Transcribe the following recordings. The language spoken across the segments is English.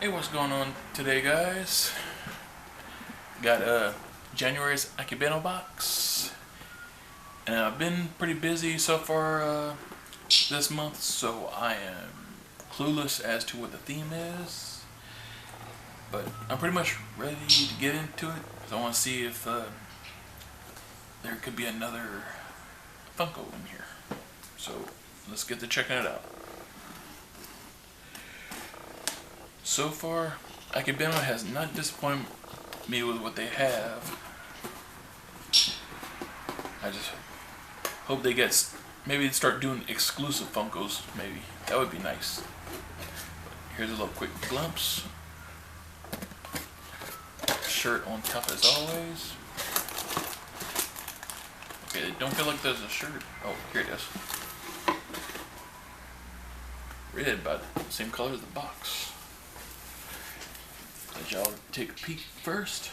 Hey, what's going on today, guys? Got January's Akibento box, and I've been pretty busy so far this month, so I am clueless as to what the theme is. But I'm pretty much ready to get into it because I want to see if there could be another Funko in here. So let's get to checking it out. So far, Akibento has not disappointed me with what they have. I just hope they maybe start doing exclusive Funkos, maybe. That would be nice. Here's a little quick glimpse. Shirt on top as always. Okay, don't feel like there's a shirt. Oh, here it is. Red, but same color as the box. Let y'all take a peek first.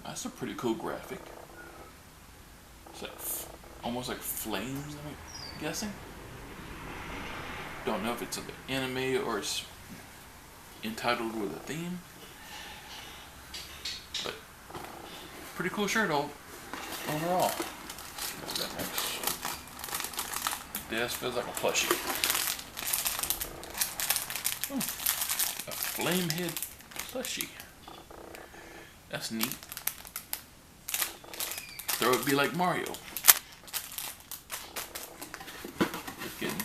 That's a pretty cool graphic. It's like almost like flames, I'm guessing. Don't know if it's an anime or it's entitled with a theme. But pretty cool shirt overall. That next. This feels like a plushie. A flame head plushie. That's neat. Throw it be like Mario. Just kidding.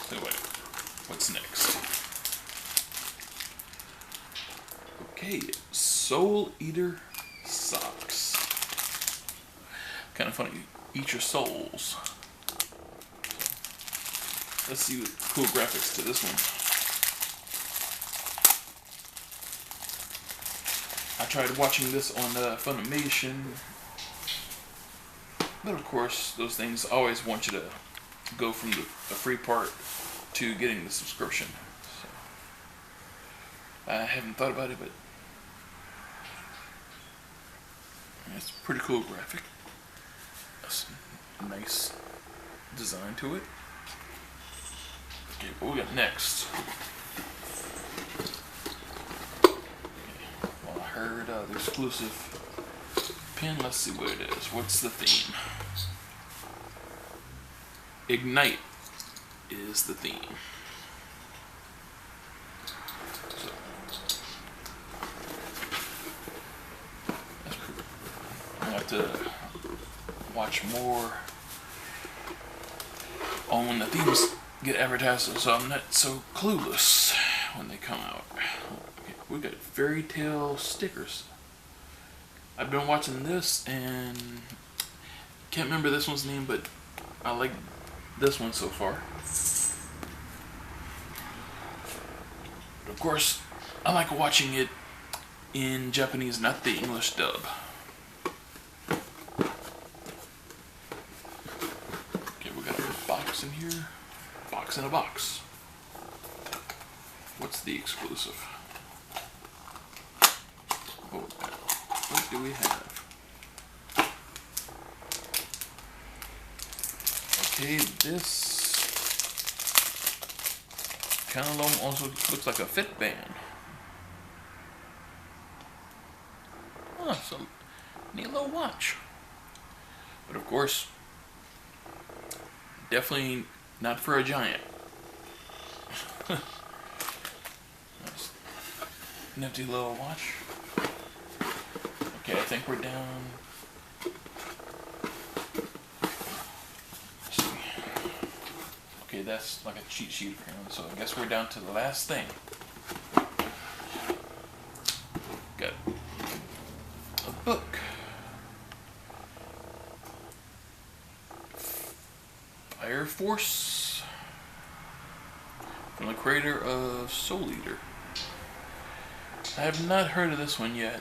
So wait, what's next? Okay, Soul Eater socks. Kind of funny. Eat your souls. Let's see what cool graphics to this one. I tried watching this on Funimation, but of course those things always want you to go from the free part to getting the subscription. So, I haven't thought about it, but it's a pretty cool graphic. That's a nice design to it. Okay, what we got next? Well, I heard the exclusive pin. Let's see what it is. What's the theme? Ignite is the theme. So, that's cool. I have to watch more on when the themes get advertised, so I'm not so clueless when they come out. Okay, we got fairy tale stickers. I've been watching this and can't remember this one's name, but I like this one so far. But of course, I like watching it in Japanese, not the English dub. Okay, we got a box in here. Box in a box. What's the exclusive? What do we have? Okay, this kind of also looks like a fit band. Oh, so neat little watch. But of course, definitely not for a giant. Nice. Nifty little watch. Okay, I think we're down. Let's see. Okay, that's like a cheat sheet apparently, so I guess we're down to the last thing. Got a book. Fire Force. From the creator of Soul Eater. I have not heard of this one yet.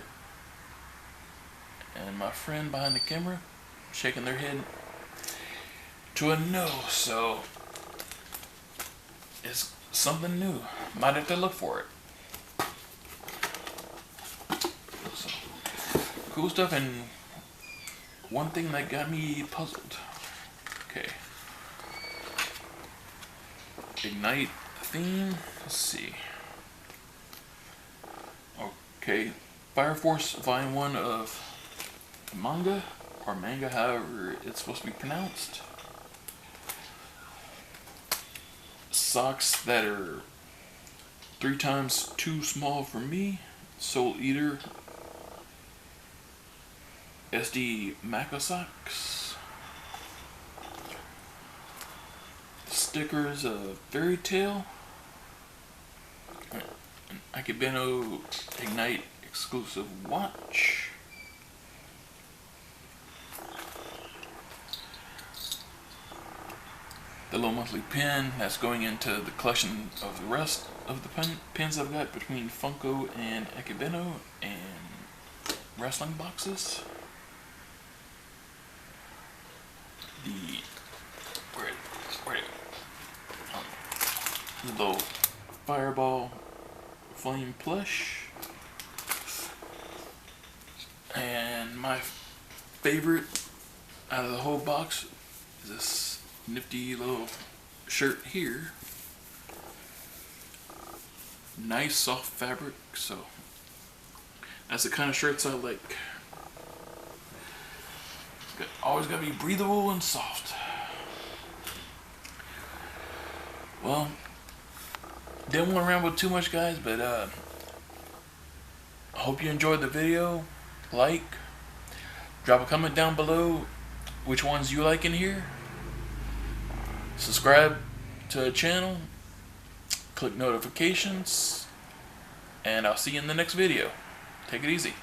And my friend behind the camera shaking their head to a no, so it's something new. Might have to look for it. So, cool stuff, and one thing that got me puzzled. Okay. Ignite theme. Let's see. Okay, Fire Force Volume 1 of manga, or manga, however it's supposed to be pronounced. Socks that are 3 times too small for me. Soul Eater SD Mako socks. Stickers of Fairy Tail. An Akibento Ignite exclusive watch. The little monthly pin that's going into the collection of the rest of the pins I've got between Funko and Akibento and wrestling boxes. The little Fireball Flame plush. And my favorite out of the whole box is this nifty little shirt here. Nice soft fabric, so that's the kind of shirts I like. Always gotta be breathable and soft. Well, didn't want to ramble too much, guys, but I hope you enjoyed the video. Like, drop a comment down below which ones you like in here. Subscribe to the channel, click notifications, and I'll see you in the next video. Take it easy.